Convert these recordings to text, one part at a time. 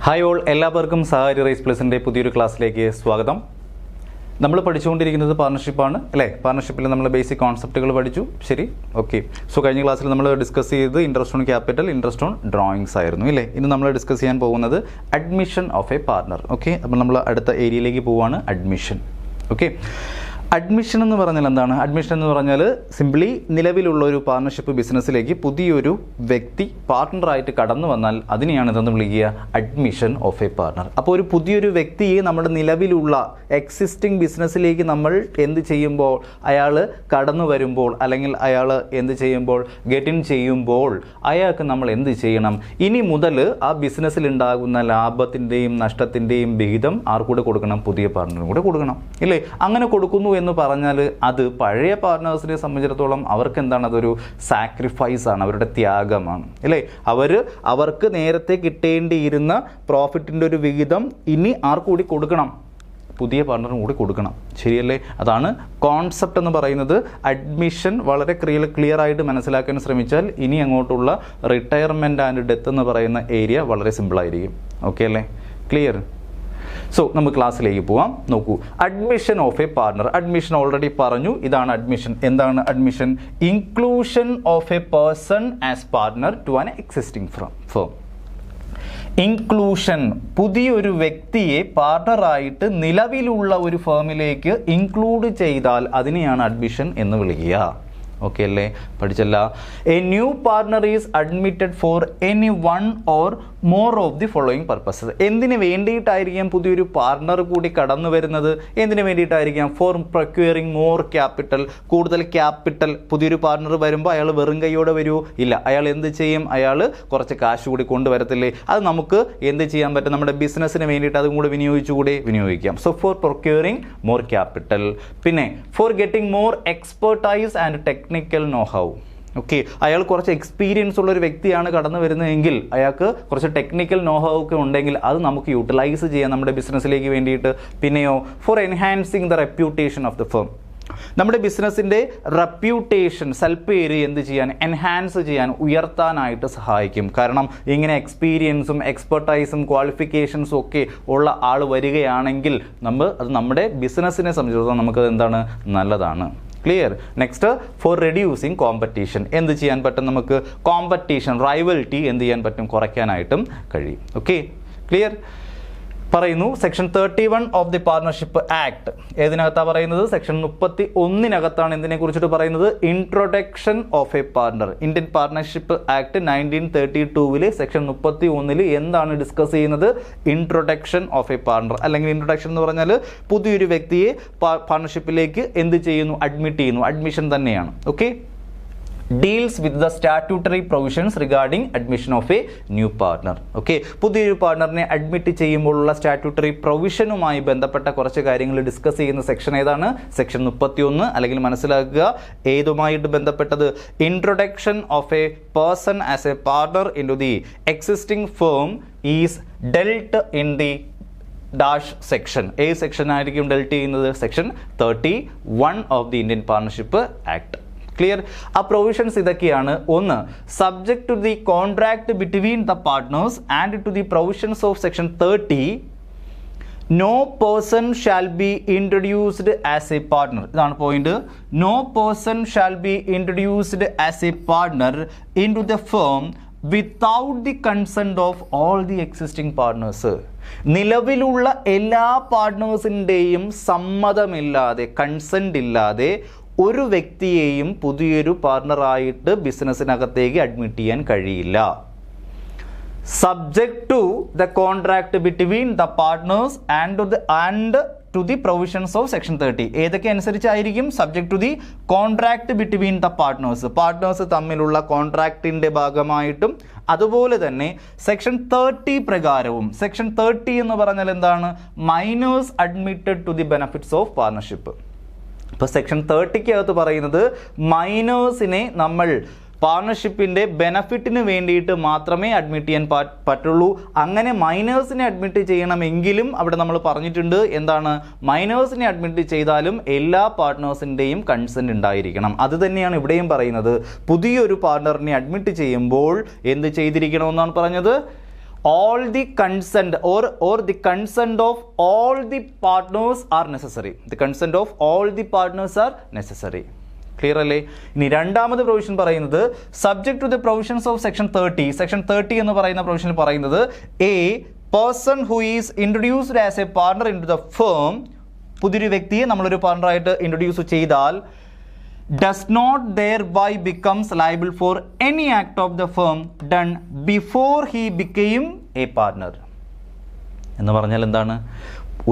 Hi all, എല്ലാവർക്കും Sahari rice പ്ലസിൻ്റെ പുതിയൊരു ക്ലാസ്സിലേക്ക് സ്വാഗതം. നമ്മൾ പഠിച്ചുകൊണ്ടിരിക്കുന്നത് പാർട്ണർഷിപ്പാണ് അല്ലേ. പാർട്ണർഷിപ്പിൽ നമ്മൾ ബേസിക് കോൺസെപ്റ്റുകൾ പഠിച്ചു. ശരി, ഓക്കെ. സോ കഴിഞ്ഞ ക്ലാസ്സിൽ നമ്മൾ ഡിസ്കസ് ചെയ്തത് interest on capital, interest on drawings ആയിരുന്നു ഇല്ലേ. ഇന്ന് നമ്മൾ ഡിസ്കസ് ചെയ്യാൻ പോകുന്നത് admission of a partner. Okay, അപ്പോൾ നമ്മൾ അടുത്ത ഏരിയയിലേക്ക് പോവുകയാണ്, അഡ്മിഷൻ. ഓക്കെ, അഡ്മിഷൻ എന്ന് പറഞ്ഞാൽ എന്താണ്? അഡ്മിഷൻ എന്ന് പറഞ്ഞാൽ സിംപ്ലി നിലവിലുള്ള ഒരു പാർട്ണർഷിപ്പ് ബിസിനസ്സിലേക്ക് പുതിയൊരു വ്യക്തി പാർട്ണറായിട്ട് കടന്നു വന്നാൽ അതിനെയാണ് ഇതെന്ന് വിളിക്കുക, അഡ്മിഷൻ ഓഫ് എ പാർട്ണർ. അപ്പോൾ ഒരു പുതിയൊരു വ്യക്തിയെ നമ്മുടെ നിലവിലുള്ള എക്സിസ്റ്റിംഗ് ബിസിനസ്സിലേക്ക് നമ്മൾ എന്ത് ചെയ്യുമ്പോൾ, അയാൾ കടന്നു വരുമ്പോൾ അല്ലെങ്കിൽ അയാൾ എന്ത് ചെയ്യുമ്പോൾ, ഗെറ്റ് ഇൻ ചെയ്യുമ്പോൾ അയാൾക്ക് നമ്മൾ എന്ത് ചെയ്യണം? ഇനി മുതൽ ആ ബിസിനസ്സിൽ ഉണ്ടാകുന്ന ലാഭത്തിൻ്റെയും നഷ്ടത്തിൻ്റെയും വിഹിതം ആർക്കൂടെ കൊടുക്കണം? പുതിയ പാർട്ണറിനും കൂടെ കൊടുക്കണം ഇല്ലേ. അങ്ങനെ കൊടുക്കുന്നു എന്ന് പറഞ്ഞാൽ അത് പഴയ പാർട്ട്നേഴ്സിനെ സംബന്ധിച്ചിടത്തോളം അവർക്ക് എന്താണ്? അതൊരു സാക്രിഫൈസ് ആണ്, അവരുടെ ത്യാഗമാണ് അല്ലേ. അവർക്ക് നേരത്തെ കിട്ടേണ്ടിയിരുന്ന പ്രോഫിറ്റിൻ്റെ ഒരു വിഹിതം ഇനി ആർക്കൂടി കൊടുക്കണം? പുതിയ പാർട്ണറിനും കൂടി കൊടുക്കണം. ശരിയല്ലേ? അതാണ് കോൺസെപ്റ്റ് എന്ന് പറയുന്നത്. അഡ്മിഷൻ വളരെ ക്ലിയർ ആയിട്ട് മനസ്സിലാക്കാൻ ശ്രമിച്ചാൽ ഇനി അങ്ങോട്ടുള്ള റിട്ടയർമെൻറ്റ് ആൻഡ് ഡെത്ത് എന്ന് പറയുന്ന ഏരിയ വളരെ സിമ്പിളായിരിക്കും. ഓക്കെ അല്ലേ? ക്ലിയർ? സോ നമുക്ക് ക്ലാസ്സിലേക്ക് പോവാം. നോക്കൂ, admission of a partner. Admission already പറഞ്ഞു, ഇതാണ് അഡ്മിഷൻ. എന്താണ് admission? Inclusion of a person as partner to an existing firm. Inclusion, പുതിയൊരു വ്യക്തിയെ പാർട്ണറായിട്ട് നിലവിലുള്ള ഒരു ഫേമിലേക്ക് ഇൻക്ലൂഡ് ചെയ്താൽ അതിനെയാണ് അഡ്മിഷൻ എന്ന് വിളിക്കുക. ഓക്കെ അല്ലേ? പഠിച്ചല്ല. A new partner is admitted for any one or more of the following purposes. എന്തിനു വേണ്ടിയിട്ടായിരിക്കാം പുതിയൊരു പാർട്ണർ കൂടി കടന്നു വരുന്നത്? എന്തിനു വേണ്ടിയിട്ടായിരിക്കാം? ഫോർ പ്രൊക്യൂറിങ് മോർ ക്യാപിറ്റൽ, കൂടുതൽ ക്യാപിറ്റൽ. പുതിയൊരു പാർട്ണർ വരുമ്പോൾ അയാൾ വെറും കൈയോടെ വരുമോ? ഇല്ല. അയാൾ എന്ത് ചെയ്യും? അയാൾ കുറച്ച് കാശ് കൂടി കൊണ്ടുവരത്തില്ലേ? അത് നമുക്ക് എന്ത് ചെയ്യാൻ പറ്റും? നമ്മുടെ ബിസിനസ്സിന് വേണ്ടിയിട്ട് അതും കൂടെ വിനിയോഗിക്കാം. So for procuring more capital. പിന്നെ for getting more expertise and technical know how. Okay, അയാൾ കുറച്ച് എക്സ്പീരിയൻസ് ഉള്ള ഒരു വ്യക്തിയാണ് കടന്നു വരുന്നതെങ്കിൽ അയാൾക്ക് കുറച്ച് ടെക്നിക്കൽ നോ ഹൗ ഒക്കെ ഉണ്ടെങ്കിൽ അത് നമുക്ക് യൂട്ടിലൈസ് ചെയ്യാം നമ്മുടെ ബിസിനസ്സിലേക്ക് വേണ്ടിയിട്ട്. പിന്നെയോ four enhancing the reputation of the firm. നമ്മുടെ ബിസിനസ്സിൻ്റെ റെപ്യൂട്ടേഷൻ, സൽപ്പേര് എന്ത് ചെയ്യാൻ? എൻഹാൻസ് ചെയ്യാൻ, ഉയർത്താനായിട്ട് സഹായിക്കും. കാരണം ഇങ്ങനെ എക്സ്പീരിയൻസും എക്സ്പെർട്ടൈസും ക്വാളിഫിക്കേഷൻസും ഒക്കെ ഉള്ള ആൾ വരികയാണെങ്കിൽ അത് നമ്മുടെ ബിസിനസ്സിനെ സംബന്ധിച്ചിടത്തോളം നമുക്കത് എന്താണ്? നല്ലതാണ്. Clear? Next, four reducing competition. എന്ത് ചെയ്യാൻ പറ്റും നമുക്ക്? കോമ്പറ്റീഷൻ, റൈവൽറ്റി എന്ത് ചെയ്യാൻ പറ്റും? കുറയ്ക്കാനായിട്ടും കഴിയും. Okay, clear? പറയുന്നു section 31 of the partnership act. ഏതിനകത്താണ് പറയുന്നത്? സെക്ഷൻ 31 എന്തിനെ കുറിച്ചിട്ട് പറയുന്നത്? Introduction of a partner. Indian partnership act 1932 section 31 എന്താണ് ഡിസ്കസ് ചെയ്യുന്നത്? Introduction of a partner. അല്ലെങ്കിൽ ഇൻട്രൊഡക്ഷൻ എന്ന് പറഞ്ഞാൽ പുതിയൊരു വ്യക്തിയെ പാർട്ണർഷിപ്പിലേക്ക് എന്ത് ചെയ്യുന്നു? അഡ്മിറ്റ് ചെയ്യുന്നു. അഡ്മിഷൻ തന്നെയാണ്. Okay, deals with the statutory provisions regarding admission of A new partner. Okay, പുതിയൊരു പാർട്ണറിനെ അഡ്മിറ്റ് ചെയ്യുമ്പോഴുള്ള സ്റ്റാറ്റ്യൂട്ടറി പ്രൊവിഷനുമായി ബന്ധപ്പെട്ട കുറച്ച് കാര്യങ്ങൾ ഡിസ്കസ് ചെയ്യുന്ന സെക്ഷൻ ഏതാണ്? സെക്ഷൻ 31. അല്ലെങ്കിൽ മനസ്സിലാക്കുക ഏതുമായിട്ട് ബന്ധപ്പെട്ടത്? Introduction of a person as a partner into the existing firm is dealt in the dash section. ഏത് സെക്ഷൻ ആയിരിക്കും ഡെൽറ്റ് ചെയ്യുന്നത്? Section 31 of the Indian partnership act. Clear? ആ പ്രൊവിഷൻസ് ഇതൊക്കെയാണ്. ഒന്ന്, subject to the contract between the partners and to the provisions of section 30, no person shall be introduced as a partner. ഇതാണ് point. No person shall be introduced as a partner into the firm without the consent of all the existing partners. നിലവിലുള്ള എല്ലാ പാർട്ട്നേഴ്സിൻ്റെയും സമ്മതമില്ലാതെ, consent ഇല്ലാതെ ഒരു വ്യക്തിയെയും പുതിയൊരു പാർട്ണറായിട്ട് ബിസിനസ്സിനകത്തേക്ക് admit ചെയ്യാൻ കഴിയില്ല. Subject to the contract between the partners and to the provisions of section 30. ഏതൊക്കെ അനുസരിച്ചായിരിക്കും? Subject to the contract between the partners തമ്മിലുള്ള കോൺട്രാക്റ്റിൻ്റെ ഭാഗമായിട്ടും അതുപോലെ തന്നെ സെക്ഷൻ 30 പ്രകാരവും. സെക്ഷൻ 30 എന്ന് പറഞ്ഞാൽ എന്താണ്? Minors admitted to the benefits of partnership. ഇപ്പോൾ സെക്ഷൻ 30 പറയുന്നത് മൈനേഴ്സിനെ നമ്മൾ പാർട്ണർഷിപ്പിൻ്റെ ബെനഫിറ്റിന് വേണ്ടിയിട്ട് മാത്രമേ അഡ്മിറ്റ് ചെയ്യാൻ പറ്റുള്ളൂ. അങ്ങനെ മൈനേഴ്സിനെ അഡ്മിറ്റ് ചെയ്യണമെങ്കിലും അവിടെ നമ്മൾ പറഞ്ഞിട്ടുണ്ട് എന്താണ്? മൈനേഴ്സിനെ അഡ്മിറ്റ് ചെയ്താലും എല്ലാ പാർട്ട്നേഴ്സിൻ്റെയും കൺസെൻറ്റ് ഉണ്ടായിരിക്കണം. അത് തന്നെയാണ് ഇവിടെയും പറയുന്നത്. പുതിയൊരു പാർട്ണറിനെ അഡ്മിറ്റ് ചെയ്യുമ്പോൾ എന്ത് ചെയ്തിരിക്കണമെന്നാണ് പറഞ്ഞത്? all the consent or the consent of all the partners are necessary. The consent of all the partners are necessary. Clear അല്ലേ? ഇനി രണ്ടാമത് പ്രൊവിഷൻ പറയുന്നത് subject to the provisions of section 30. Section 30 എന്ന് പറയുന്ന പ്രൊവിഷനിൽ പറയുന്നത് a person who is introduced as a partner into the firm, പുതിയൊരു വ്യക്തിയെ നമ്മളൊരു പാർട്ണറായിട്ട് ഇൻട്രൊഡ്യൂസ് ചെയ്താൽ does not thereby becomes liable for any act of the firm done before he became a partner. എന്ന് പറഞ്ഞാൽ എന്താണ്?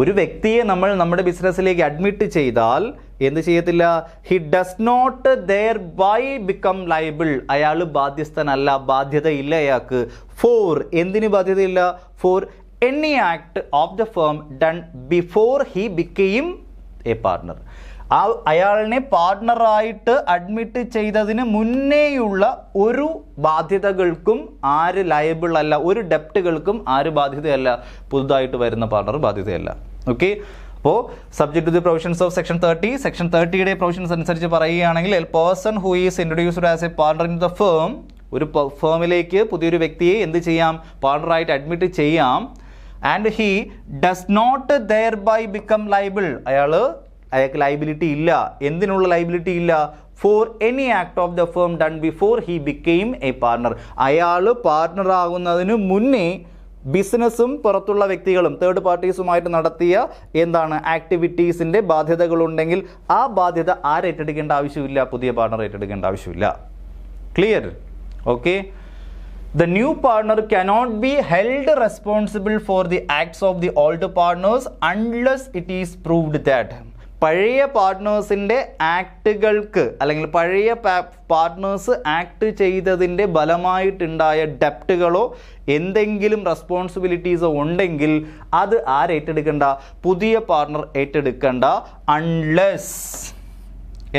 ഒരു വ്യക്തിയെ നമ്മൾ നമ്മുടെ ബിസിനസ്സിലേക്ക് അഡ്മിറ്റ് ചെയ്താൽ എന്ത് ചെയ്യത്തില്ല? He does not thereby become liable. അയാൾ ബാധ്യസ്ഥനല്ല, ബാധ്യതയില്ല അയാൾക്ക്. ഫോർ എന്തിന് ബാധ്യതയില്ല? For any act of the firm done before he became a partner. അയാളിനെ പാർട്ട്ണറായിട്ട് അഡ്മിറ്റ് ചെയ്തതിന് മുന്നേയുള്ള ഒരു ബാധ്യതകൾക്കും ആര് ലയബിൾ അല്ല, ഒരു ഡെപ്റ്റുകൾക്കും ആര് ബാധ്യതയല്ല? പുതുതായിട്ട് വരുന്ന പാർട്ണർ ബാധ്യതയല്ല. ഓക്കെ, അപ്പോൾ subject to the provisions of section 30, section 30യുടെ പ്രൊവിഷൻസ് അനുസരിച്ച് പറയുകയാണെങ്കിൽ a person who is introduced as a partner in the firm, ഒരു ഫേമിലേക്ക് പുതിയൊരു വ്യക്തിയെ എന്ത് ചെയ്യാം? പാർട്ണറായിട്ട് അഡ്മിറ്റ് ചെയ്യാം. And he does not thereby become liable. അയാൾക്ക് ലൈബിലിറ്റി ഇല്ല. എന്തിനുള്ള ലൈബിലിറ്റി ഇല്ല? For any act of the firm done before he became a partner. അയാൾ പാർട്ണർ ആകുന്നതിന് മുന്നേ ബിസിനസ്സും പുറത്തുള്ള വ്യക്തികളും തേർഡ് പാർട്ടീസുമായിട്ട് നടത്തിയ ആക്ടിവിറ്റീസിൻ്റെ ബാധ്യതകളുണ്ടെങ്കിൽ ആ ബാധ്യത ആരേറ്റെടുക്കേണ്ട ആവശ്യമില്ല? പുതിയ പാർട്ണർ ഏറ്റെടുക്കേണ്ട ആവശ്യമില്ല. Clear? Okay. The new partner cannot be held responsible for the acts of the old partners unless it is proved that പഴയ പാർട്ട്നേഴ്സിൻ്റെ ആക്ടുകൾക്ക് അല്ലെങ്കിൽ പഴയ പാർട്ട്നേഴ്സ് ആക്ട് ചെയ്തതിൻ്റെ ഫലമായിട്ടുണ്ടായ ഡെപ്റ്റുകളോ എന്തെങ്കിലും റെസ്പോൺസിബിലിറ്റീസോ ഉണ്ടെങ്കിൽ അത് ആരേറ്റെടുക്കണ്ട? പുതിയ പാർട്ണർ ഏറ്റെടുക്കണ്ട. അൺലെസ്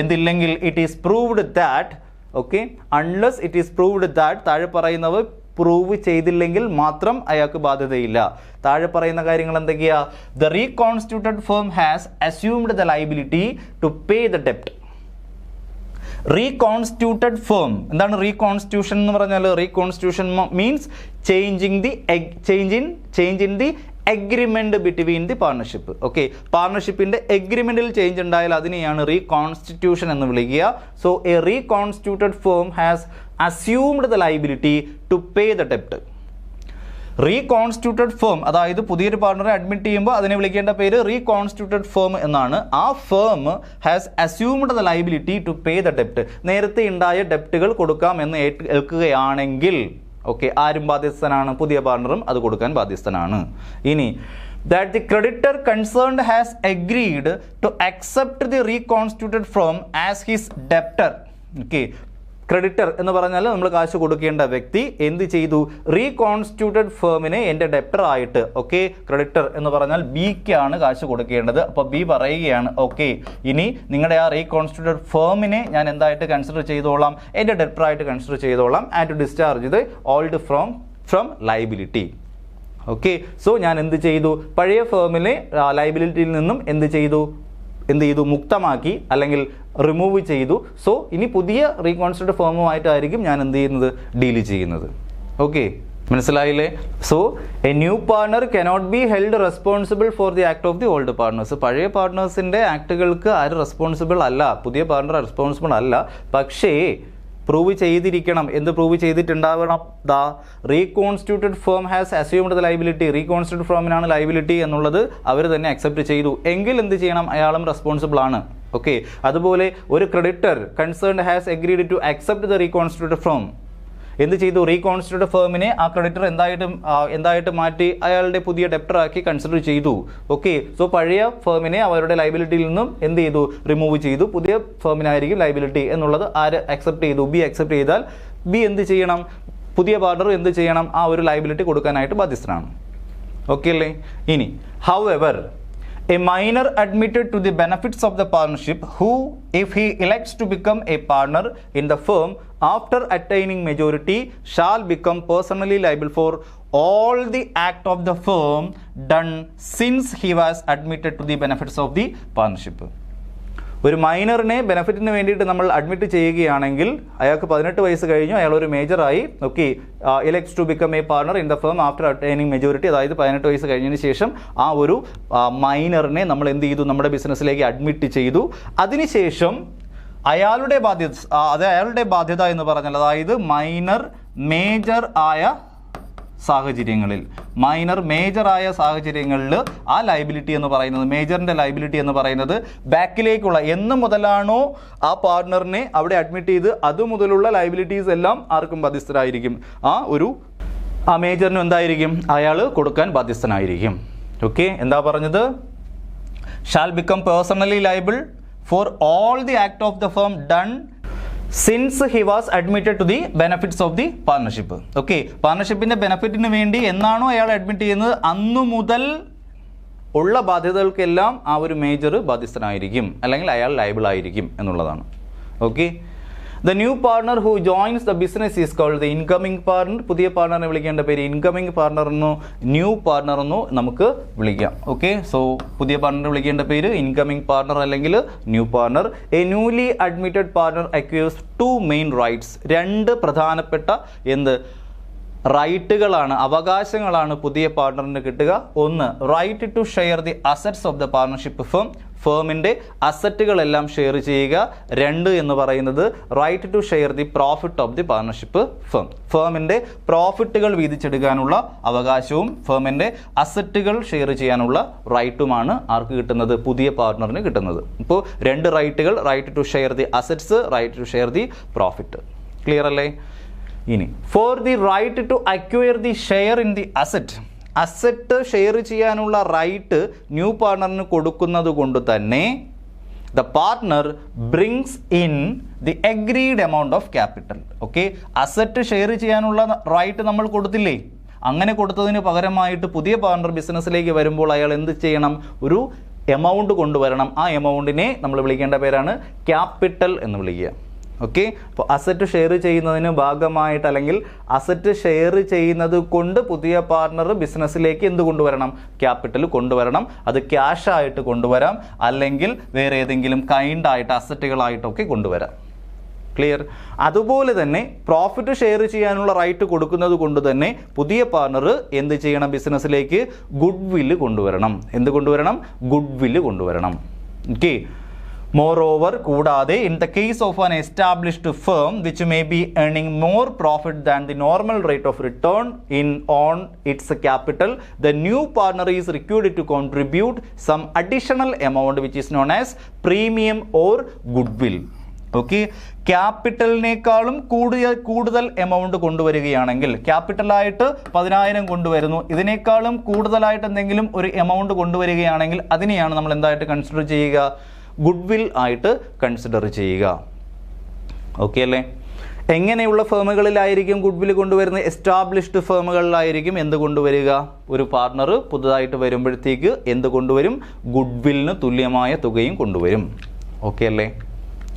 എന്തില്ലെങ്കിൽ it is proved that. Okay, unless it is proved that താഴെ പറയുന്നവ പ്രൂവ് ചെയ്തില്ലെങ്കിൽ മാത്രം അയാൾക്ക് ബാധ്യതയില്ല. താഴെ പറയുന്ന കാര്യങ്ങൾ എന്തൊക്കെയാ? The reconstituted firm has assumed the liability to pay the ഡെപ്റ്റ്. റീകോൺസ്റ്റിറ്റ്യൂട്ടഡ് ഫേം എന്താണ്? റീകോൺസ്റ്റിറ്റ്യൂഷൻ എന്ന് പറഞ്ഞാൽ reconstitution means change in the agreement between the partnership. Okay, പാർട്ണർഷിപ്പിന്റെ എഗ്രിമെന്റിൽ ചേഞ്ച് ഉണ്ടായാൽ അതിനെയാണ് റീകോൺസ്റ്റിറ്റ്യൂഷൻ എന്ന് വിളിക്കുക. So a reconstituted firm has assumed the liability to pay the ഡെപ്റ്റ്. റീകോൺസ്റ്റിറ്റ്യൂട്ടഡ് ഫേം, അതായത് പുതിയൊരു പാർട്ണറെ അഡ്മിറ്റ് ചെയ്യുമ്പോൾ അതിനെ വിളിക്കേണ്ട പേര് റീകോൺസ്റ്റിറ്റ്യൂട്ടഡ് ഫേം എന്നാണ്. ആ firm has assumed the liability to pay the ഡെപ്റ്റ്. നേരത്തെ ഉണ്ടായ ഡെപ്റ്റുകൾ കൊടുക്കാം എന്ന് ഏൽക്കുകയാണെങ്കിൽ ഓക്കെ, ആരും ബാധ്യസ്ഥനാണ്? പുതിയ പാർട്ണറും അത് കൊടുക്കാൻ ബാധ്യസ്ഥനാണ്. ഇനി that the creditor concerned has agreed to accept the reconstituted firm as his debtor. Okay, creditor എന്ന് പറഞ്ഞാൽ നമ്മൾ കാശ് കൊടുക്കേണ്ട വ്യക്തി എന്ത് ചെയ്തു? റീകോൺസ്റ്റിറ്റ്യൂട്ടഡ് ഫേമിനെ എൻ്റെ ഡെപ്റ്റർ ആയിട്ട്, ഓക്കെ, ക്രെഡിറ്റർ എന്ന് പറഞ്ഞാൽ ബിക്കാണ് കാശ് കൊടുക്കേണ്ടത്. അപ്പോൾ ബി പറയുകയാണ് ഓക്കെ, ഇനി നിങ്ങളുടെ ആ റീകോൺസ്റ്റിറ്റ്യൂട്ടഡ് ഫേമിനെ ഞാൻ എന്തായിട്ട് കൺസിഡർ ചെയ്തോളാം? എൻ്റെ ഡെപ്റ്ററായിട്ട് കൺസിഡർ ചെയ്തോളാം ആൻഡ് ടു ഡിസ്ചാർജ് ഇത് old from liability. Okay, so ഞാൻ എന്ത് ചെയ്തു? പഴയ ഫേമിലെ ലൈബിലിറ്റിയിൽ നിന്നും എന്ത് ചെയ്തു? മുക്തമാക്കി അല്ലെങ്കിൽ റിമൂവ് ചെയ്തു. സോ ഇനി പുതിയ റീകോൺസ്റ്റിറ്റ്യൂട്ടഡ് ഫേമുമായിട്ടായിരിക്കും ഞാൻ എന്ത് ചെയ്യുന്നത്? ഡീൽ ചെയ്യുന്നത്. ഓക്കെ, മനസ്സിലായില്ലേ? So A new partner cannot be held responsible for the act of the old partners. പഴയ പാർട്ട്നേഴ്സിൻ്റെ ആക്ടുകൾക്ക് ആരും റെസ്പോൺസിബിൾ അല്ല, പുതിയ പാർട്ണർ റെസ്പോൺസിബിൾ അല്ല. പക്ഷേ പ്രൂവ് ചെയ്തിരിക്കണം. എന്ത് പ്രൂവ് ചെയ്തിട്ടുണ്ടാവണം? The reconstituted firm has assumed the liability. Reconstituted ഫേമിനാണ് ലൈബിലിറ്റി എന്നുള്ളത് അവർ തന്നെ അക്സെപ്റ്റ് ചെയ്തു എങ്കിൽ എന്ത് ചെയ്യണം? അയാളും റെസ്പോൺസിബിൾ ആണ്. ഓക്കെ, അതുപോലെ ഒരു creditor concerned has agreed to accept the reconstituted firm. എന്ത് ചെയ്തു? റീകോൺസ്റ്റിറ്റ്യൂട്ടഡ് ഫേമിനെ ആ ക്രെഡിറ്റർ എന്തായിട്ട് മാറ്റി അയാളുടെ പുതിയ ഡെപ്റ്ററാക്കി കൺസിഡർ ചെയ്തു. ഓക്കെ, സോ പഴയ ഫേമിനെ അവരുടെ ലൈബിലിറ്റിയിൽ നിന്നും എന്ത് ചെയ്തു? റിമൂവ് ചെയ്തു. പുതിയ ഫേമിനായിരിക്കും ലൈബിലിറ്റി എന്നുള്ളത് ആര് അക്സെപ്റ്റ് ചെയ്തു? ബി അക്സെപ്റ്റ് ചെയ്താൽ ബി എന്ത് ചെയ്യണം? പുതിയ പാർട്ണർ എന്ത് ചെയ്യണം? ആ ഒരു ലൈബിലിറ്റി കൊടുക്കാനായിട്ട് ബാധ്യസ്ഥനാണ്. ഓക്കെ അല്ലേ? ഇനി however a minor admitted to the benefits of the partnership who, if he elects to become a partner in the firm after attaining majority, shall become personally liable for all the act of the firm done since he was admitted to the benefits of the partnership. ഒരു മൈനറിനെ ബെനഫിറ്റിന് വേണ്ടിയിട്ട് നമ്മൾ admit ചെയ്യുകയാണെങ്കിൽ അയാൾക്ക് 18 വയസ്സ് കഴിഞ്ഞു, അയാൾ ഒരു മേജറായി, okay, elects to become a partner in the firm after attaining majority, അതായത് 18 വയസ്സ് കഴിഞ്ഞതിന് ശേഷം ആ ഒരു മൈനറിനെ നമ്മൾ എന്ത് ചെയ്തു, നമ്മുടെ ബിസിനസ്സിലേക്ക് അഡ്മിറ്റ് ചെയ്തു. അതിനുശേഷം അയാളുടെ ബാധ്യത എന്ന് പറഞ്ഞാൽ, അതായത് മൈനർ മേജർ ആയ സാഹചര്യങ്ങളിൽ ആ ലൈബിലിറ്റി എന്ന് പറയുന്നത്, മേജറിൻ്റെ ലൈബിലിറ്റി എന്ന് പറയുന്നത് ബാക്കിലേക്കുള്ള എന്ന് മുതലാണോ ആ പാർട്ട്ണറിനെ അവിടെ അഡ്മിറ്റ് ചെയ്ത് അതുമുതലുള്ള ലൈബിലിറ്റീസ് എല്ലാം ആർക്കും ബാധ്യസ്ഥരായിരിക്കും, ആ മേജറിനും എന്തായിരിക്കും, അയാൾ കൊടുക്കാൻ ബാധ്യസ്ഥനായിരിക്കും. ഓക്കെ, എന്താ പറഞ്ഞത്? Shall become personally liable for all the act of the firm done since he was admitted to the benefits of the partnership. Okay, പാർട്ണർഷിപ്പിന്റെ ബെനഫിറ്റിന് വേണ്ടി എന്നാണോ അയാൾ അഡ്മിറ്റ് ചെയ്യുന്നത് അന്നു മുതൽ ഉള്ള ബാധ്യതകൾക്കെല്ലാം ആ ഒരു മേജർ ബാധ്യസ്ഥനായിരിക്കും, അല്ലെങ്കിൽ അയാൾ ലയബിൾ ആയിരിക്കും എന്നുള്ളതാണ്. Okay, the new partner who joins the business is called the incoming partner. പുതിയ പാർട്ണറിനെ വിളിക്കേണ്ട പേര് ഇൻകമിംഗ് പാർട്ണർ എന്നോ ന്യൂ പാർട്ണർ എന്നോ നമുക്ക് വിളിക്കാം. ഓക്കെ, സോ പുതിയ പാർട്ണറെ വിളിക്കേണ്ട പേര് ഇൻകമിംഗ് പാർട്ണർ അല്ലെങ്കിൽ new partner. A newly admitted partner acquires 2 main rights. 2 പ്രധാനപ്പെട്ട റൈറ്റുകളാണ്, അവകാശങ്ങളാണ് പുതിയ പാർട്ണറിന് കിട്ടുക. ഒന്ന്, right to share the assets of the partnership firm, ഫേമിൻ്റെ അസറ്റുകളെല്ലാം ഷെയർ ചെയ്യുക. 2 എന്ന് പറയുന്നത് right to share the profit of the partnership firm, ഫേമിൻ്റെ പ്രോഫിറ്റുകൾ വീതിച്ചെടുക്കാനുള്ള അവകാശവും ഫേമിൻ്റെ അസറ്റുകൾ ഷെയർ ചെയ്യാനുള്ള റൈറ്റുമാണ് ആർക്ക് കിട്ടുന്നത്, പുതിയ പാർട്ണറിന് കിട്ടുന്നത്. ഇപ്പോൾ 2 റൈറ്റുകൾ, right to share the assets, right to share the profit. Clear അല്ലേ? ഇനി for the right to acquire the share in the asset share ചെയ്യാനുള്ള റൈറ്റ് ന്യൂ പാർട്ണറിന് കൊടുക്കുന്നത് കൊണ്ട് തന്നെ the partner brings in the agreed amount of capital. Okay, asset share ചെയ്യാനുള്ള right നമ്മൾ കൊടുത്തില്ലേ, അങ്ങനെ കൊടുത്തതിന് പകരമായിട്ട് പുതിയ പാർട്ണർ ബിസിനസ്സിലേക്ക് വരുമ്പോൾ അയാൾ എന്ത് ചെയ്യണം, ഒരു എമൗണ്ട് കൊണ്ടുവരണം. ആ എമൗണ്ടിനെ നമ്മൾ വിളിക്കേണ്ട പേരാണ് ക്യാപിറ്റൽ എന്ന് വിളിക്കുക. ഓക്കെ, അപ്പോൾ അസറ്റ് ഷെയർ ചെയ്യുന്നതിന് ഭാഗമായിട്ട് അല്ലെങ്കിൽ അസറ്റ് ഷെയർ ചെയ്യുന്നത് കൊണ്ട് പുതിയ പാർട്ണർ ബിസിനസ്സിലേക്ക് എന്ത് കൊണ്ടുവരണം, ക്യാപിറ്റൽ കൊണ്ടുവരണം. അത് ക്യാഷ് ആയിട്ട് കൊണ്ടുവരാം, അല്ലെങ്കിൽ വേറെ ഏതെങ്കിലും കൈൻഡായിട്ട് അസറ്റുകളായിട്ടൊക്കെ കൊണ്ടുവരാം. ക്ലിയർ? അതുപോലെ തന്നെ പ്രോഫിറ്റ് ഷെയർ ചെയ്യാനുള്ള റൈറ്റ് കൊടുക്കുന്നത് കൊണ്ട് തന്നെ പുതിയ പാർട്ണർ എന്ത് ചെയ്യണം, ബിസിനസ്സിലേക്ക് ഗുഡ് വില്ല് കൊണ്ടുവരണം. എന്ത് കൊണ്ടുവരണം? ഗുഡ് വില്ല് കൊണ്ടുവരണം. ഓക്കെ, moreover കൂടാതെ in the case of an established firm which may be earning more profit than the normal rate of return on its capital, the new partner is required to contribute some additional amount which is known as premium or goodwill. Okay, ക്യാപിറ്റലിനേക്കാളും കൂടുതൽ amount കൊണ്ടുവരികയാണെങ്കിൽ, ക്യാപിറ്റലായിട്ട് 10,000 കൊണ്ടുവരുന്നു, ഇതിനേക്കാളും കൂടുതലായിട്ട് എന്തെങ്കിലും ഒരു amount കൊണ്ടുവരികയാണെങ്കിൽ അതിനെയാണ് നമ്മൾ എന്തായിട്ട് കൺസിഡർ ചെയ്യുക, ഗുഡ്വിൽ ആയിട്ട് കൺസിഡർ ചെയ്യുക. ഓക്കെ അല്ലേ? എങ്ങനെയുള്ള ഫേമുകളിലായിരിക്കും ഗുഡ്വിൽ കൊണ്ടുവരുന്നത്? എസ്റ്റാബ്ലിഷ്ഡ് ഫേമുകളിലായിരിക്കും എന്ത് കൊണ്ടുവരിക, ഒരു പാർട്ണർ പുതുതായിട്ട് വരുമ്പോഴത്തേക്ക് എന്ത് കൊണ്ടുവരും, ഗുഡ്വില്ലിന് തുല്യമായ തുകയും കൊണ്ടുവരും. ഓക്കെ അല്ലേ?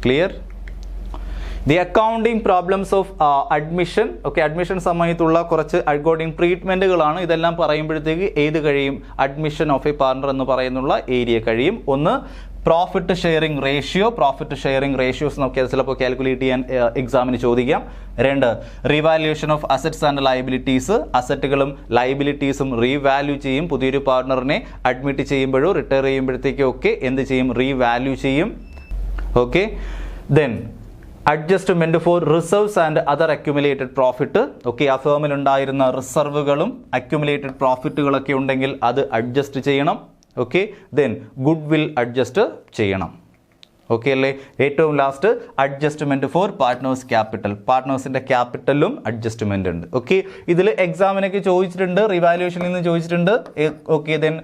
Clear? The accounting problems of admission. Okay, admission സമയത്തുള്ള കുറച്ച് അക്കൗണ്ടിങ് ട്രീറ്റ്മെൻറ്റുകളാണ്. ഇതെല്ലാം പറയുമ്പോഴത്തേക്ക് ഏത് കഴിയും, അഡ്മിഷൻ ഓഫ് എ പാർട്ണർ എന്ന് പറയുന്നുള്ള ഏരിയ കഴിയും. ഒന്ന്, പ്രോഫിറ്റ് ഷെയറിംഗ് റേഷ്യോസ് നോക്കിയാൽ ചിലപ്പോൾ കാൽക്കുലേറ്റ് ചെയ്യാൻ എക്സാമിന് ചോദിക്കാം. 2, revaluation of assets and liabilities. അസറ്റുകളും ലയബിലിറ്റീസും റീവാല്യൂ ചെയ്യും. പുതിയൊരു പാർട്ണറിനെ അഡ്മിറ്റ് ചെയ്യുമ്പോഴോ റിട്ടയർ ചെയ്യുമ്പോഴത്തേക്കോ ഒക്കെ എന്ത് ചെയ്യും, റീവാല്യൂ ചെയ്യും. Okay, then adjustment for reserves and other accumulated profit. Okay, ആ ഫേമിൽ ഉണ്ടായിരുന്ന റിസർവുകളും അക്യുമുലേറ്റഡ് പ്രോഫിറ്റുകളൊക്കെ ഉണ്ടെങ്കിൽ അത് അഡ്ജസ്റ്റ് ചെയ്യണം. Okay, then goodwill adjust ചെയ്യണം. ഓക്കെ അല്ലേ? ഏറ്റവും last adjustment for partners capital. പാർട്ട്നേഴ്സിൻ്റെ ക്യാപിറ്റലും അഡ്ജസ്റ്റ്മെൻ്റ് ഉണ്ട്. ഓക്കെ, ഇതിൽ എക്സാമിനൊക്കെ ചോദിച്ചിട്ടുണ്ട്, റിവാലുവേഷനിൽ നിന്ന് ചോദിച്ചിട്ടുണ്ട്. ഓക്കെ, ദെൻ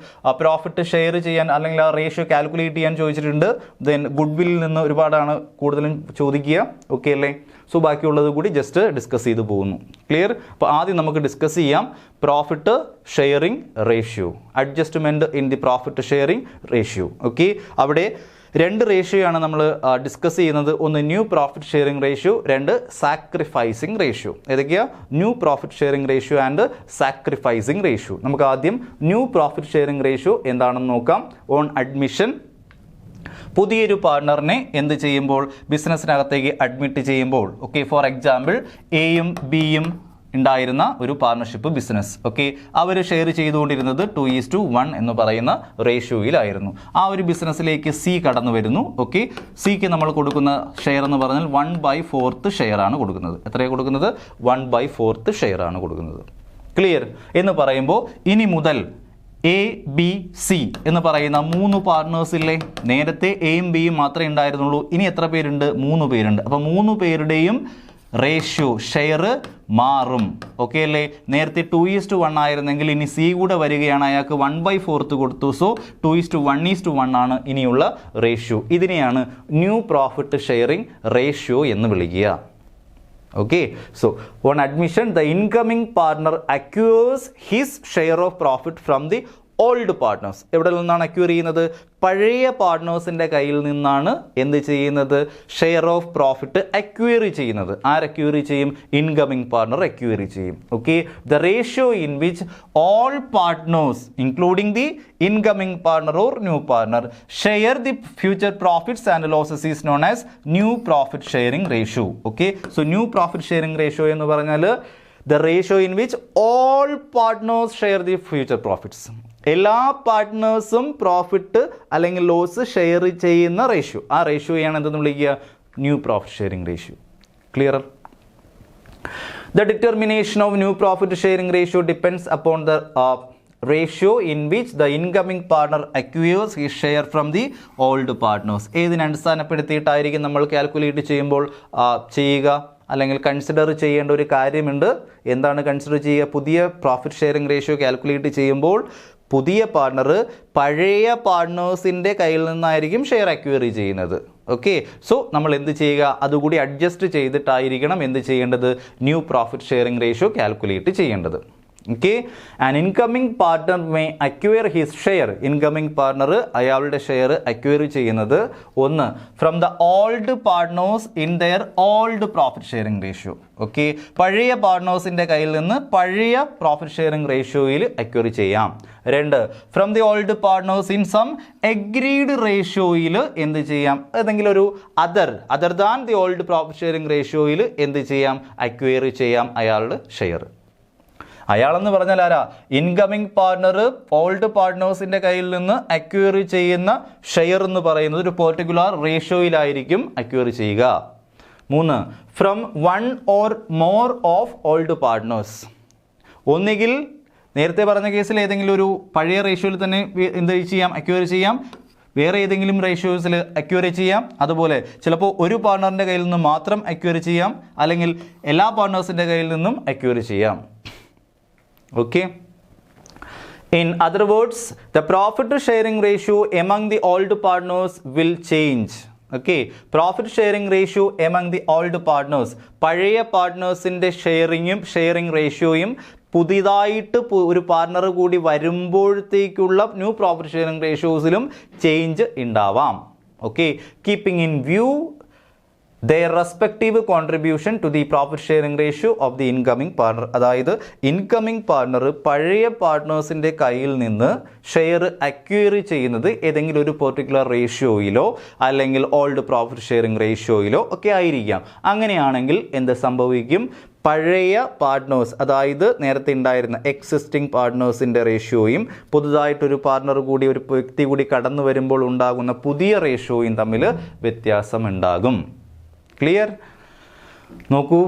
പ്രോഫിറ്റ് ഷെയർ ചെയ്യാൻ അല്ലെങ്കിൽ ആ റേഷ്യോ കാൽക്കുലേറ്റ് ചെയ്യാൻ ചോദിച്ചിട്ടുണ്ട്. ദെൻ ഗുഡ് വില്ലിൽ നിന്ന് ഒരുപാടാണ് കൂടുതലും ചോദിക്കുക. ഓക്കെ അല്ലേ? സോ ബാക്കിയുള്ളത് കൂടി ജസ്റ്റ് ഡിസ്കസ് ചെയ്ത് പോകുന്നു. ക്ലിയർ? അപ്പോൾ ആദ്യം നമുക്ക് ഡിസ്കസ് ചെയ്യാം profit sharing ratio, adjustment in the profit sharing ratio. Okay, അവിടെ 2 റേഷ്യോയാണ് നമ്മൾ ഡിസ്കസ് ചെയ്യുന്നത്. ഒന്ന് new profit sharing ratio, 2 sacrificing ratio. ഏതൊക്കെയാ? New profit sharing ratio and sacrificing ratio. നമുക്ക് ആദ്യം ന്യൂ പ്രോഫിറ്റ് ഷെയറിംഗ് റേഷ്യോ എന്താണെന്ന് നോക്കാം. ഓൺ അഡ്മിഷൻ പുതിയൊരു പാർട്ണറിനെ എന്ത് ചെയ്യുമ്പോൾ ബിസിനസ്സിനകത്തേക്ക് അഡ്മിറ്റ് ചെയ്യുമ്പോൾ, ഓക്കെ, ഫോർ എക്സാമ്പിൾ എയും ബിയും ഉണ്ടായിരുന്ന ഒരു പാർട്ണർഷിപ്പ് ബിസിനസ്, ഓക്കെ, അവർ ഷെയർ ചെയ്തുകൊണ്ടിരുന്നത് 2:1 എന്ന് പറയുന്ന റേഷ്യോയിലായിരുന്നു. ആ ഒരു ബിസിനസ്സിലേക്ക് സി കടന്നു വരുന്നു, ഓക്കെ. സിക്ക് നമ്മൾ കൊടുക്കുന്ന ഷെയർ എന്ന് പറഞ്ഞാൽ 1/4 ഷെയർ ആണ് കൊടുക്കുന്നത്. എത്രയാണ് കൊടുക്കുന്നത്? 1/4 ഷെയർ ആണ് കൊടുക്കുന്നത്. ക്ലിയർ എന്ന് പറയുമ്പോൾ ഇനി മുതൽ എ ബി സി എന്ന് പറയുന്ന 3 പാർട്ട്നേഴ്സ് ഇല്ലേ? നേരത്തെ എയും ബിയും മാത്രമേ ഉണ്ടായിരുന്നുള്ളൂ. ഇനി എത്ര പേരുണ്ട്? 3 പേരുണ്ട്. അപ്പോൾ 3 പേരുടെയും റേഷ്യോ ഷെയർ മാറും, ഓക്കെ അല്ലേ? നേരത്തെ 2:1 ആയിരുന്നെങ്കിൽ ഇനി സി കൂടെ വരികയാണ്, അയാൾക്ക് 1/4 കൊടുത്തു. സോ 2:1 ആണ് ഇനിയുള്ള റേഷ്യോ. ഇതിനെയാണ് ന്യൂ പ്രോഫിറ്റ് ഷെയറിംഗ് റേഷ്യോ എന്ന് വിളിക്കുക. Okay, so on admission, the incoming partner acquires his share of profit from the old partners. എവിടെ നിന്നാണ് അക്വയർ ചെയ്യുന്നത്? പഴയ പാർട്ട്നേഴ്സിൻ്റെ കയ്യിൽ നിന്നാണ് എന്ത് ചെയ്യുന്നത്? ഷെയർ ഓഫ് പ്രോഫിറ്റ് അക്വയർ ചെയ്യുന്നത്. ആരക്വയർ ചെയ്യും? ഇൻകമിംഗ് പാർട്ണർ അക്വയർ ചെയ്യും. Okay, the ratio in which all partners including the incoming partner or new partner share the future profits and losses is known as new profit sharing ratio. Okay, so new profit sharing ratio എന്ന് പറഞ്ഞാൽ the ratio in which all partners share the future profits. എല്ലാ പാർട്ട്നേഴ്സും profit അല്ലെങ്കിൽ loss share ചെയ്യുന്ന ratio, ആ റേഷ്യോയാണ് എന്തെന്ന് വിളിക്കുക? New profit sharing ratio. Clear? The determination of new profit sharing ratio depends upon the ratio in which the incoming partner acquires his share from the old partners. ഏതിനെ അടിസ്ഥാനപ്പെടുത്തിയിട്ടായിരിക്കും നമ്മൾ calculate ചെയ്യുമ്പോൾ ചെയ്യുക അല്ലെങ്കിൽ consider ചെയ്യേണ്ട ഒരു കാര്യമുണ്ട്. എന്താണ് കൺസിഡർ ചെയ്യുക? പുതിയ പ്രോഫിറ്റ് ഷെയറിംഗ് റേഷ്യോ കാൽക്കുലേറ്റ് ചെയ്യുമ്പോൾ പുതിയ പാർട്ണർ പഴയ പാർട്ട്നേഴ്സിൻ്റെ കയ്യിൽ നിന്നായിരിക്കും ഷെയർ അക്വയർ ചെയ്യുന്നത്. ഓക്കെ, സോ നമ്മൾ എന്ത് ചെയ്യുക? അതുകൂടി അഡ്ജസ്റ്റ് ചെയ്തിട്ടായിരിക്കണം എന്ത് ചെയ്യേണ്ടത്? New profit sharing ratio calculate ചെയ്യേണ്ടത്. Okay, and incoming partner may acquire his share. Incoming partner അയാളുടെ ഷെയർ അക്വയർ ചെയ്യുന്നത് ഒന്ന് from the old partners in their old profit sharing ratio. Okay, പഴയ പാർട്ട്നേഴ്സിൻ്റെ കയ്യിൽ നിന്ന് പഴയ പ്രോഫിറ്റ് ഷെയറിംഗ് റേഷ്യോയിൽ അക്വയർ ചെയ്യാം. 2 from the old partners in some agreed റേഷ്യോയിൽ എന്ത് ചെയ്യാം? ഏതെങ്കിലും ഒരു other than the old profit sharing റേഷ്യോയിൽ എന്ത് ചെയ്യാം? അക്വയർ ചെയ്യാം അയാളുടെ ഷെയർ. അയാളെന്ന് പറഞ്ഞാൽ ആരാ? ഇൻകമിംഗ് പാർട്ണർ ഓൾഡ് പാർട്ട്നേഴ്സിൻ്റെ കയ്യിൽ നിന്ന് അക്വയർ ചെയ്യുന്ന ഷെയർ എന്ന് പറയുന്നത് ഒരു പെർട്ടിക്കുലർ റേഷ്യോയിലായിരിക്കും അക്വയർ ചെയ്യുക. 3 from 1 or more of old partners. ഒന്നുകിൽ നേരത്തെ പറഞ്ഞ കേസിൽ ഏതെങ്കിലും ഒരു പഴയ റേഷ്യോയിൽ തന്നെ എന്ത് ചെയ്യാം? അക്വയർ ചെയ്യാം. വേറെ ഏതെങ്കിലും റേഷ്യോസിൽ അക്വയർ ചെയ്യാം. അതുപോലെ ചിലപ്പോൾ ഒരു പാർട്ണറിൻ്റെ കയ്യിൽ നിന്ന് മാത്രം അക്വയർ ചെയ്യാം, അല്ലെങ്കിൽ എല്ലാ പാർട്ട്നേഴ്സിൻ്റെ കയ്യിൽ നിന്നും അക്വയർ ചെയ്യാം. Okay, in other words, the profit sharing ratio among the old partners will change. Okay, profit sharing ratio among the old partners, പഴയ പാർട്ട്നേഴ്സിൻ്റെ ഷെയറിംഗ് റേഷ്യോയും പുതിയതായിട്ട് ഒരു പാർട്ണർ കൂടി വരുമ്പോഴത്തേക്കുള്ള ന്യൂ പ്രോഫിറ്റ് ഷെയറിംഗ് റേഷ്യോസിലും ചേഞ്ച് ഉണ്ടാവാം. Okay, keeping in view their respective contribution to the profit sharing ratio of the incoming partner. അതായത് incoming partner പഴയ പാർട്ട്നേഴ്സിൻ്റെ കയ്യിൽ നിന്ന് ഷെയർ അക്വയർ ചെയ്യുന്നത് ഏതെങ്കിലും ഒരു പെർട്ടിക്കുലർ റേഷ്യോയിലോ അല്ലെങ്കിൽ ഓൾഡ് പ്രോഫിറ്റ് ഷെയറിംഗ് റേഷ്യോയിലോ ഒക്കെ ആയിരിക്കാം. അങ്ങനെയാണെങ്കിൽ എന്ത് സംഭവിക്കും? പഴയ പാർട്ട്നേഴ്സ്, അതായത് നേരത്തെ ഉണ്ടായിരുന്ന എക്സിസ്റ്റിംഗ് പാർട്ട്നേഴ്സിൻ്റെ റേഷ്യോയും പുതുതായിട്ടൊരു പാർട്ണർ കൂടി ഒരു വ്യക്തി കൂടി കടന്നു വരുമ്പോൾ ഉണ്ടാകുന്ന പുതിയ റേഷ്യോയും തമ്മിൽ വ്യത്യാസമുണ്ടാകും. ക്ലിയർ? നോക്കൂ,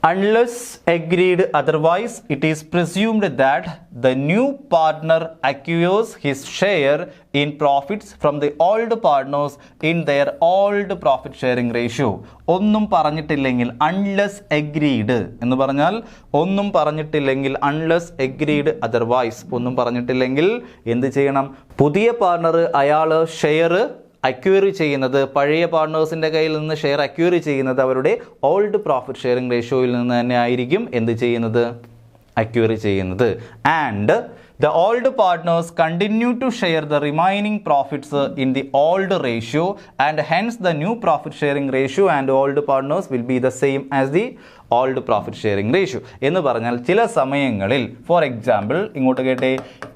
unless agreed otherwise, it is presumed that the new partner acquires his share in profits from the old partners in their old profit sharing ratio. ഒന്നും പറഞ്ഞിട്ടില്ലെങ്കിൽ unless agreed എന്ന് പറഞ്ഞാൽ ഒന്നും പറഞ്ഞിട്ടില്ലെങ്കിൽ unless agreed otherwise ഒന്നും പറഞ്ഞിട്ടില്ലെങ്കിൽ എന്ത് ചെയ്യണം? പുതിയ partner അയാൾ share acquire ചെയ്യുന്നത്, പഴയ പാർട്ട്നേഴ്സിൻ്റെ കയ്യിൽ നിന്ന് ഷെയർ അക്വയർ ചെയ്യുന്നത് അവരുടെ ഓൾഡ് പ്രോഫിറ്റ് ഷെയറിംഗ് റേഷ്യോയിൽ നിന്ന് തന്നെ ആയിരിക്കും എന്ത് ചെയ്യുന്നത്? അക്വയർ ചെയ്യുന്നത്. And The old partners continue to share the remaining profits in the old ratio, and hence the new profit sharing ratio and old partners will be the same as the old profit sharing ratio. എന്ന് പറഞ്ഞാൽ ചില സമയങ്ങളിൽ for example ഇങ്ങോട്ട് കേട്ടെ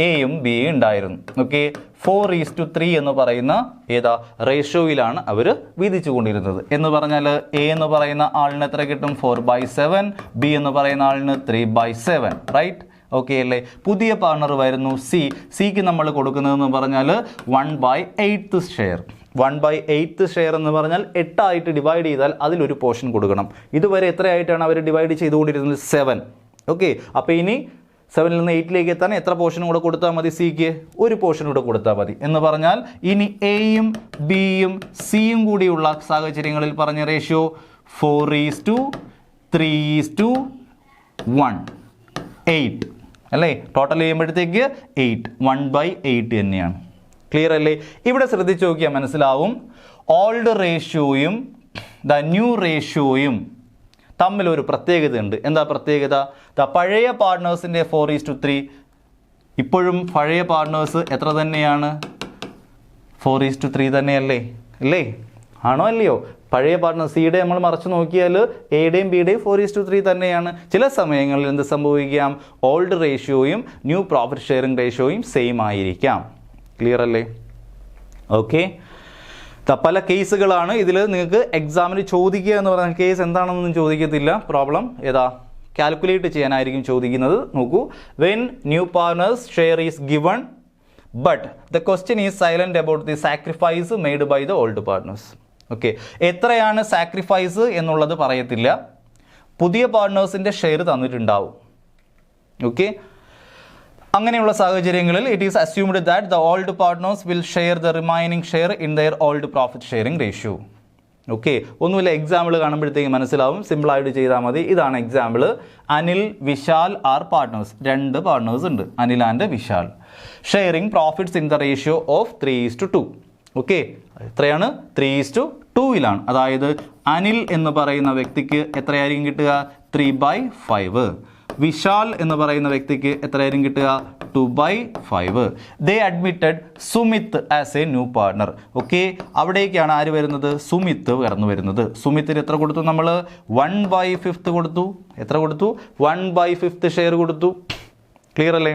എയും ബിയും ഉണ്ടായിരുന്നു. Okay, 4:3 എന്ന് പറയുന്ന ഏതാ റേഷ്യോയിലാണ് അവർ വിധിച്ചു കൊണ്ടിരുന്നത്. എന്ന് പറഞ്ഞാൽ എ എന്ന് പറയുന്ന ആളിന് എത്ര കിട്ടും? 4/7. ബി എന്ന് പറയുന്ന ആളിന് 3/7. റൈറ്റ്? ഓക്കെ അല്ലേ? പുതിയ പാർട്ണർ വരുന്നു സിക്ക് നമ്മൾ കൊടുക്കുന്നതെന്ന് പറഞ്ഞാൽ 1/8 ഷെയർ. 1/8 ഷെയർ എന്ന് പറഞ്ഞാൽ 8 ഡിവൈഡ് ചെയ്താൽ അതിലൊരു പോർഷൻ കൊടുക്കണം. ഇതുവരെ എത്രയായിട്ടാണ് അവർ ഡിവൈഡ് ചെയ്തുകൊണ്ടിരുന്നത്? 7. ഓക്കെ, അപ്പോൾ ഇനി 7-ൽ നിന്ന് 8-ലേക്ക് എത്താൻ എത്ര പോർഷനും കൂടെ കൊടുത്താൽ മതി? സിക്ക് ഒരു പോർഷൻ കൂടെ കൊടുത്താൽ മതി. എന്ന് പറഞ്ഞാൽ ഇനി എയും ബിയും സിയും കൂടിയുള്ള സാഹചര്യങ്ങളിൽ പറഞ്ഞ റേഷ്യോ 4:3:1 8 അല്ലേ? ടോട്ടൽ ചെയ്യുമ്പോഴത്തേക്ക് 8 1/8 തന്നെയാണ്. ക്ലിയർ അല്ലേ? ഇവിടെ ശ്രദ്ധിച്ച് നോക്കിയാൽ മനസ്സിലാവും ഓൾഡ് റേഷ്യോയും ദ ന്യൂ റേഷ്യോയും തമ്മിലൊരു പ്രത്യേകത ഉണ്ട്. എന്താ പ്രത്യേകത? പഴയ പാർട്ട്നേഴ്സിൻ്റെ 4:3 ഇപ്പോഴും പഴയ പാർട്ട്നേഴ്സ് എത്ര തന്നെയാണ്? 4:3 തന്നെയല്ലേ? അല്ലേ? ആണോ അല്ലയോ? പഴയ പാർട്ട്ണർ സിയുടെ നമ്മൾ മറച്ചു നോക്കിയാൽ എയുടെയും ബിയുടെയും 4:3 തന്നെയാണ്. ചില സമയങ്ങളിൽ എന്ത് സംഭവിക്കാം? ഓൾഡ് റേഷ്യോയും ന്യൂ പ്രോഫിറ്റ് ഷെയറിംഗ് റേഷ്യോയും സെയിം ആയിരിക്കാം. ക്ലിയർ അല്ലേ? ഓക്കെ, പല കേസുകളാണ് ഇതിൽ നിങ്ങൾക്ക് എക്സാമിന് ചോദിക്കുക എന്ന് പറഞ്ഞാൽ കേസ് എന്താണെന്നൊന്നും ചോദിക്കത്തില്ല. പ്രോബ്ലം ഏതാ? കാൽക്കുലേറ്റ് ചെയ്യാനായിരിക്കും ചോദിക്കുന്നത്. നോക്കൂ, when new partner's share is given but the question is silent about the sacrifice made by the old partners. Okay, എത്രയാണ് സാക്രിഫൈസ് എന്നുള്ളത് പറയത്തില്ല. പുതിയ പാർട്ട്നേഴ്സിൻ്റെ ഷെയർ തന്നിട്ടുണ്ടാവും. ഓക്കെ, അങ്ങനെയുള്ള സാഹചര്യങ്ങളിൽ it is assumed that the old partners will share the remaining share in their old profit sharing ratio. Okay, ഒന്നുമില്ല, example കാണുമ്പോഴത്തേക്ക് മനസ്സിലാവും. സിമ്പിളായിട്ട് ചെയ്താൽ മതി. ഇതാണ് example. Anil, Vishal are partners. 2 partners ഉണ്ട്, Anil and Vishal. Sharing profits in the ratio of 3:2. Okay, എത്രയാണ്? 3:2 അതായത് അനിൽ എന്ന് പറയുന്ന വ്യക്തിക്ക് എത്രയായിരിക്കും കിട്ടുക? 3/5. വിശാൽ എന്ന് പറയുന്ന വ്യക്തിക്ക് എത്രയായിരിക്കും കിട്ടുക? 2/5. They admitted Sumit as a new partner. Okay, അവിടേക്കാണ് ആര് വരുന്നത്? സുമിത്ത് കടന്നു വരുന്നത്. സുമിത്തിന് എത്ര കൊടുത്തു നമ്മൾ? 1/5 കൊടുത്തു. എത്ര കൊടുത്തു? 1/5 ഷെയർ കൊടുത്തു. ക്ലിയർ അല്ലേ?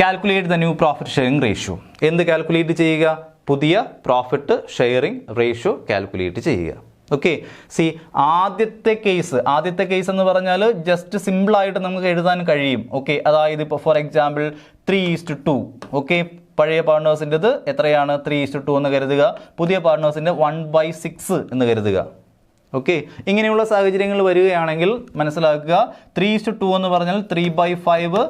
Calculate the new profit sharing ratio. എന്ത് കാൽക്കുലേറ്റ് ചെയ്യുക? പുതിയ പ്രോഫിറ്റ് ഷെയറിംഗ് റേഷ്യോ കാൽക്കുലേറ്റ് ചെയ്യുക. ഓക്കെ, ആദ്യത്തെ കേസ് എന്ന് പറഞ്ഞാൽ ജസ്റ്റ് സിമ്പിളായിട്ട് നമുക്ക് എഴുതാൻ കഴിയും. ഓക്കെ, അതായത് ഇപ്പോൾ ഫോർ എക്സാമ്പിൾ 3:2. ഓക്കെ, പഴയ പാർട്ട്നേഴ്സിൻ്റെത് എത്രയാണ്? 3:2 എന്ന് കരുതുക. പുതിയ പാർട്ട്നേഴ്സിൻ്റെ 1/6 എന്ന് കരുതുക. ഓക്കെ, ഇങ്ങനെയുള്ള സാഹചര്യങ്ങൾ വരികയാണെങ്കിൽ മനസ്സിലാക്കുക 3:2 എന്ന് പറഞ്ഞാൽ 3/5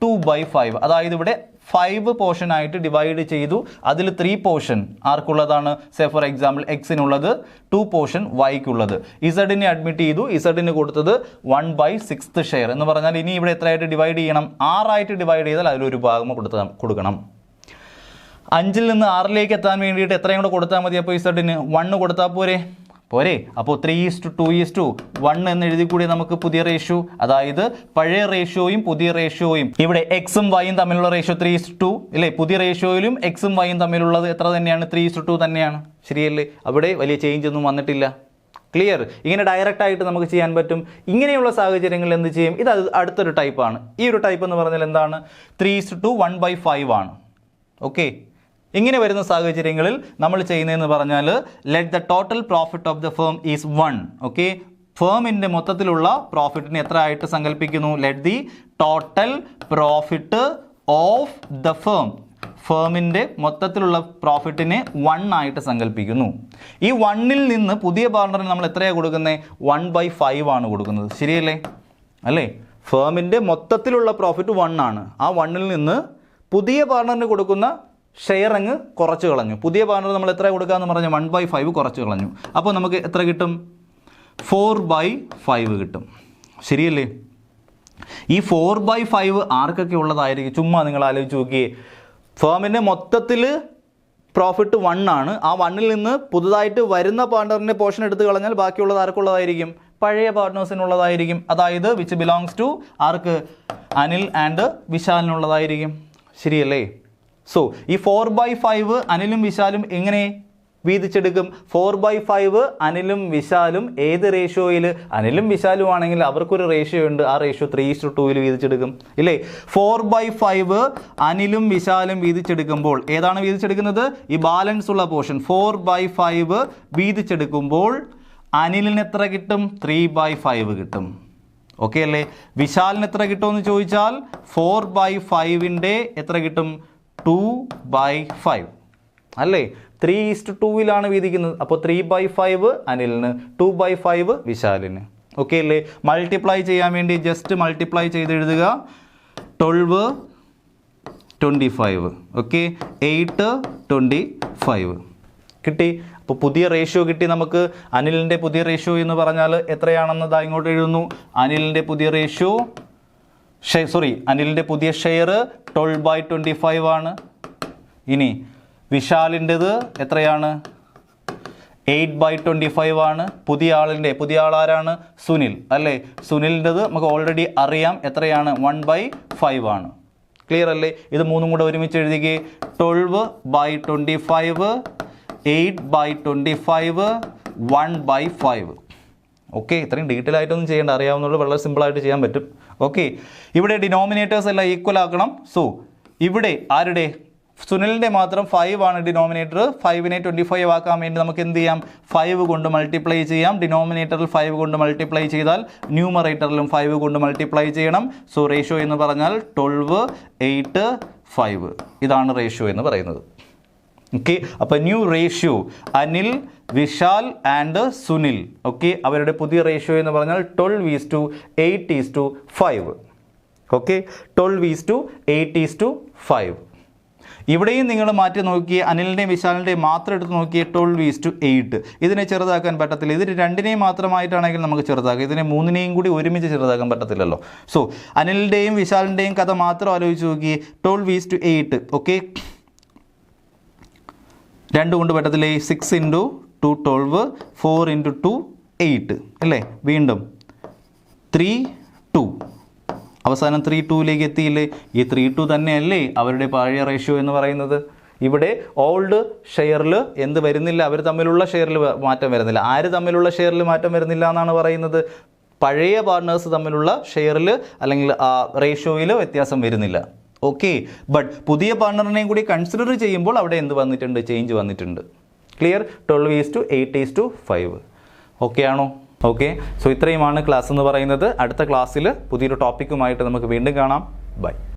2/5. അതായത് ഇവിടെ 5 പോർഷൻ ആയിട്ട് ഡിവൈഡ് ചെയ്തു. അതിൽ 3 പോർഷൻ ആർക്കുള്ളതാണ്? സേ ഫോർ എക്സാമ്പിൾ എക്സിനുള്ളത്, 2 പോർഷൻ വൈക്കുള്ളത്. ഇസഡിനെ അഡ്മിറ്റ് ചെയ്തു. ഇസഡിന് കൊടുത്തത് 1/6 ഷെയർ എന്ന് പറഞ്ഞാൽ ഇനി ഇവിടെ എത്രയായിട്ട് ഡിവൈഡ് ചെയ്യണം? 6 ഡിവൈഡ് ചെയ്താൽ അതിലൊരു ഭാഗം കൊടുക്കണം. 5-ൽ നിന്ന് 6-ലേക്ക് എത്താൻ വേണ്ടിയിട്ട് എത്രയും കൂടെ കൊടുത്താൽ മതി? അപ്പോൾ ഇസഡിന് 1 കൊടുത്താൽ പോരെ? അപ്പോൾ 3:2:1 എന്ന് എഴുതി കൂടി നമുക്ക് പുതിയ റേഷ്യോ. അതായത് പഴയ റേഷ്യോയും പുതിയ റേഷ്യോയും ഇവിടെ എക്സും വൈയും തമ്മിലുള്ള റേഷ്യോ 3:2 അല്ലേ? പുതിയ റേഷ്യോയിലും എക്സും വൈയും തമ്മിലുള്ളത് എത്ര തന്നെയാണ്? 3:2 തന്നെയാണ്. ശരിയല്ലേ? അവിടെ വലിയ ചേഞ്ച് ഒന്നും വന്നിട്ടില്ല. ക്ലിയർ? ഇങ്ങനെ ഡയറക്റ്റ് ആയിട്ട് നമുക്ക് ചെയ്യാൻ പറ്റും. ഇങ്ങനെയുള്ള സാഹചര്യങ്ങളിൽ എന്ത് ചെയ്യും? ഇത് അടുത്തൊരു ടൈപ്പാണ്. ഈ ഒരു ടൈപ്പ് എന്ന് പറഞ്ഞാൽ എന്താണ്? 3:1/5 ആണ്. ഓക്കെ, ഇങ്ങനെ വരുന്ന സാഹചര്യങ്ങളിൽ നമ്മൾ ചെയ്യുന്നതെന്ന് പറഞ്ഞാൽ let the total profit of the firm is 1. Okay, ഫേമിൻ്റെ മൊത്തത്തിലുള്ള പ്രോഫിറ്റിനെ എത്ര ആയിട്ട് സങ്കല്പിക്കുന്നു? Let the total profit of the ഫേമിൻ്റെ മൊത്തത്തിലുള്ള പ്രോഫിറ്റിനെ 1 ആയിട്ട് സങ്കല്പിക്കുന്നു. ഈ 1-ൽ നിന്ന് പുതിയ പാർട്ണറിന് നമ്മൾ എത്രയാണ് കൊടുക്കുന്നത്? 1/5 ആണ് കൊടുക്കുന്നത്. ശരിയല്ലേ? അല്ലേ? ഫേമിൻ്റെ മൊത്തത്തിലുള്ള പ്രോഫിറ്റ് 1 ആണ്. ആ 1-ൽ നിന്ന് പുതിയ പാർട്ണറിന് കൊടുക്കുന്ന ഷെയർ അങ്ങ് കുറച്ച് കളഞ്ഞു. പുതിയ പാർട്ണർ നമ്മൾ എത്ര കൊടുക്കാമെന്ന് പറഞ്ഞാൽ 1/5 കുറച്ച് കളഞ്ഞു. അപ്പോൾ നമുക്ക് എത്ര കിട്ടും? 4/5 കിട്ടും. ശരിയല്ലേ? ഈ 4/5 ആർക്കൊക്കെ ഉള്ളതായിരിക്കും? ചുമ്മാ നിങ്ങൾ ആലോചിച്ച് നോക്കിയേ. ഫേമിൻ്റെ മൊത്തത്തിൽ പ്രോഫിറ്റ് 1 ആണ്. ആ 1-ൽ നിന്ന് പുതുതായിട്ട് വരുന്ന പാർട്ണറിൻ്റെ പോർഷൻ എടുത്ത് കളഞ്ഞാൽ ബാക്കിയുള്ളത് ആർക്കുള്ളതായിരിക്കും? പഴയ പാർട്ട്നേഴ്സിനുള്ളതായിരിക്കും. അതായത് വിച്ച് ബിലോങ്സ് ടു ആർക്ക്? അനിൽ ആൻഡ് വിശാലിനുള്ളതായിരിക്കും. ശരിയല്ലേ? സോ ഈ 4/5 അനിലും വിശാലും എങ്ങനെ വീതിച്ചെടുക്കും? 4/5 അനിലും വിശാലും ഏത് റേഷ്യോയിൽ? അനിലും വിശാലും ആണെങ്കിൽ അവർക്കൊരു റേഷ്യോ ഉണ്ട്, ആ റേഷ്യോ 3:2 വീതിച്ചെടുക്കും ഇല്ലേ? 4/5 അനിലും വിശാലും വീതിച്ചെടുക്കുമ്പോൾ ഏതാണ് വീതിച്ചെടുക്കുന്നത്? ഈ ബാലൻസ് ഉള്ള പോർഷൻ 4/5 വീതിച്ചെടുക്കുമ്പോൾ അനിലിന് എത്ര കിട്ടും? 3/5 കിട്ടും. ഓക്കെ അല്ലേ? വിശാലിന് എത്ര കിട്ടുമെന്ന് ചോദിച്ചാൽ 4/5ൻ്റെ എത്ര കിട്ടും? 2/5 അല്ലേ? 3:2 വീതിക്കുന്നത്. അപ്പോൾ 3/5 അനിലിന്, 2/5 വിശാലിന്. ഓക്കെ അല്ലേ? മൾട്ടിപ്ലൈ ചെയ്യാൻ വേണ്ടി ജസ്റ്റ് മൾട്ടിപ്ലൈ ചെയ്ത് എഴുതുക. 12 25 ഓക്കെ, 8 25 കിട്ടി. അപ്പോൾ പുതിയ റേഷ്യോ കിട്ടി നമുക്ക്. അനിലിൻ്റെ പുതിയ റേഷ്യോ എന്ന് പറഞ്ഞാൽ എത്രയാണെന്ന് ദാ ഇങ്ങോട്ട് എഴുതുന്നു. അനിലിൻ്റെ പുതിയ റേഷ്യോ അനിലിൻ്റെ പുതിയ ഷെയർ 12/25 ആണ്. ഇനി വിശാലിൻ്റെത് എത്രയാണ്? 8/25 ആണ്. പുതിയ ആൾ ആരാണ്? സുനിൽ അല്ലേ? സുനിലിൻ്റെത് നമുക്ക് ഓൾറെഡി അറിയാം എത്രയാണ്? 1/5 ആണ്. ക്ലിയർ അല്ലേ? ഇത് മൂന്നും കൂടെ ഒരുമിച്ച് എഴുതിക്കേ. 12/25, 8/25, 1/5. ഓക്കെ, ഇത്രയും ഡീറ്റെയിൽ ആയിട്ടൊന്നും ചെയ്യേണ്ട, അറിയാവുന്നത് വളരെ സിമ്പിളായിട്ട് ചെയ്യാൻ പറ്റും. ഓക്കെ, ഇവിടെ ഡിനോമിനേറ്റേഴ്സ് എല്ലാം ഈക്വൽ ആക്കണം. സോ ഇവിടെ ആരുടെ? സുനിലിൻ്റെ മാത്രം 5 ആണ് ഡിനോമിനേറ്റർ. 5നെ 25 ആക്കാൻ വേണ്ടി നമുക്ക് എന്ത് ചെയ്യാം? 5 കൊണ്ട് മൾട്ടിപ്ലൈ ചെയ്യാം. ഡിനോമിനേറ്ററിൽ 5 കൊണ്ട് മൾട്ടിപ്ലൈ ചെയ്താൽ ന്യൂമറേറ്ററിലും 5 കൊണ്ട് മൾട്ടിപ്ലൈ ചെയ്യണം. സോ റേഷ്യോ എന്ന് പറഞ്ഞാൽ 12, 8, 5. ഇതാണ് റേഷ്യോ എന്ന് പറയുന്നത്. ഓക്കെ, അപ്പോൾ new ratio Anil, Vishal and Sunil. Okay, അവരുടെ പുതിയ റേഷ്യോ എന്ന് പറഞ്ഞാൽ 12:8:5. ഓക്കെ, 12:8:5. ഇവിടെയും നിങ്ങൾ മാറ്റി നോക്കിയേ, അനിലിൻ്റെയും വിശാലിൻ്റെയും മാത്രം എടുത്ത് നോക്കിയേ 12:8. ഇതിനെ ചെറുതാക്കാൻ പറ്റത്തില്ല. ഇത് രണ്ടിനെയും മാത്രമായിട്ടാണെങ്കിൽ നമുക്ക് ചെറുതാക്കാം. ഇതിനെ മൂന്നിനെയും കൂടി ഒരുമിച്ച് ചെറുതാക്കാൻ പറ്റത്തില്ലല്ലോ. സോ അനിലിൻ്റെയും വിശാലിൻ്റെയും കഥ മാത്രം ആലോചിച്ച് നോക്കിയേ. 12:8. ഓക്കെ, 2 കൊണ്ട് പറ്റത്തില്ലേ? 6 × 2 12, 4 × 2 8 അല്ലേ? വീണ്ടും 3 2. അവസാനം 3:2 എത്തിയില്ലേ? ഈ 3:2 തന്നെയല്ലേ അവരുടെ പഴയ റേഷ്യോ എന്ന് പറയുന്നത്. ഇവിടെ ഓൾഡ് ഷെയറിൽ എന്ത് വരുന്നില്ല? അവർ തമ്മിലുള്ള ഷെയറിൽ മാറ്റം വരുന്നില്ല. ആര് തമ്മിലുള്ള ഷെയറിൽ മാറ്റം വരുന്നില്ല എന്നാണ് പറയുന്നത്? പഴയ പാർട്ട്നേഴ്സ് തമ്മിലുള്ള ഷെയറിൽ അല്ലെങ്കിൽ റേഷ്യോയിൽ വ്യത്യാസം വരുന്നില്ല. ഓക്കെ, ബട്ട് പുതിയ പാർട്ണറിനെയും കൂടി കൺസിഡർ ചെയ്യുമ്പോൾ അവിടെ എന്ത് വന്നിട്ടുണ്ട്? ചേഞ്ച് വന്നിട്ടുണ്ട്. ക്ലിയർ? 12:8:5. ഓക്കെ ആണോ? ഓക്കെ, സോ ഇത്രയുമാണ് ക്ലാസ് എന്ന് പറയുന്നത്. അടുത്ത ക്ലാസ്സിൽ പുതിയൊരു ടോപ്പിക്കുമായിട്ട് നമുക്ക് വീണ്ടും കാണാം. ബൈ.